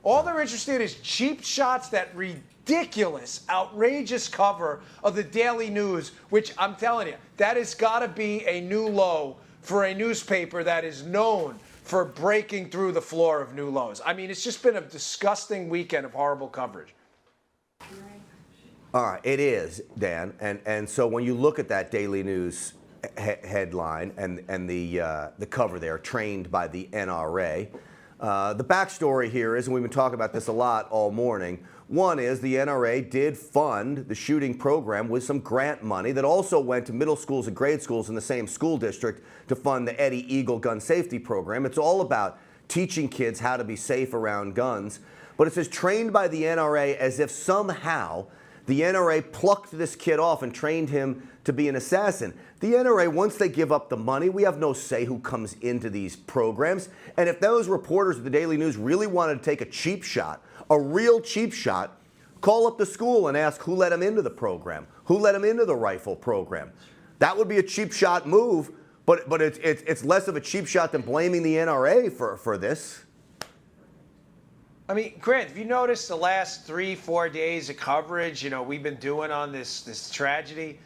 All they're interested in is cheap shots, that ridiculous, outrageous cover of the Daily News, which I'm telling you, that has got to be a new low for a newspaper that is known for breaking through the floor of new lows. I mean, it's just been a disgusting weekend of horrible coverage. All right, it is, Dan. And so when you look at that Daily News headline and the cover there, trained by the NRA, the backstory here is, and we've been talking about this a lot all morning, one is the NRA did fund the shooting program with some grant money that also went to middle schools and grade schools in the same school district to fund the Eddie Eagle gun safety program. It's all about teaching kids how to be safe around guns. But it says trained by the NRA, as if somehow the NRA plucked this kid off and trained him to be an assassin. The NRA, once they give up the money, we have no say who comes into these programs. And if those reporters at the Daily News really wanted to take a cheap shot, a real cheap shot, call up the school and ask who let them into the program, who let them into the rifle program. That would be a cheap shot move, but it's less of a cheap shot than blaming the NRA for this. I mean, Grant, have you noticed the last 3-4 days of coverage, we've been doing on this tragedy?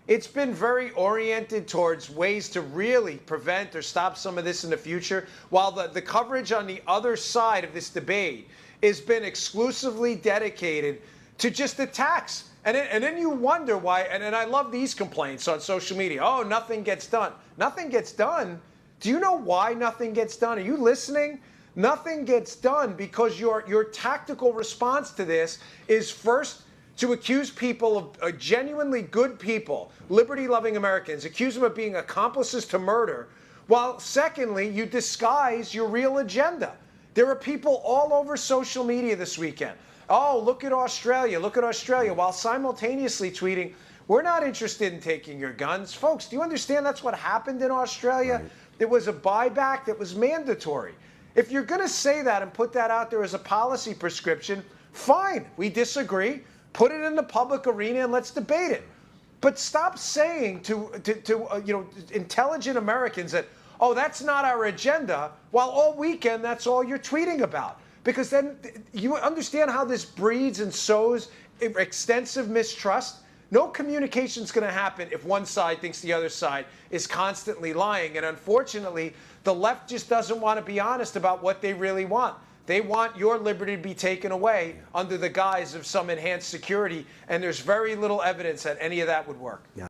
It's been very oriented towards ways to really prevent or stop some of this in the future, while the coverage on the other side of this debate has been exclusively dedicated to just attacks. And then you wonder why, and I love these complaints on social media. Oh, nothing gets done. Nothing gets done? Do you know why nothing gets done? Are you listening? Nothing gets done because your tactical response to this is first to accuse people of genuinely good people, liberty-loving Americans, accuse them of being accomplices to murder, while secondly, you disguise your real agenda. There are people all over social media this weekend. Oh, look at Australia, while simultaneously tweeting, we're not interested in taking your guns. Folks, do you understand that's what happened in Australia? Right. It was a buyback that was mandatory. If you're going to say that and put that out there as a policy prescription, fine, we disagree. Put it in the public arena and let's debate it. But stop saying to intelligent Americans that, oh, that's not our agenda, while all weekend that's all you're tweeting about. Because then you understand how this breeds and sows extensive mistrust. No communication is going to happen if one side thinks the other side is constantly lying. And unfortunately, the left just doesn't want to be honest about what they really want. They want your liberty to be taken away under the guise of some enhanced security, and there's very little evidence that any of that would work. Yeah.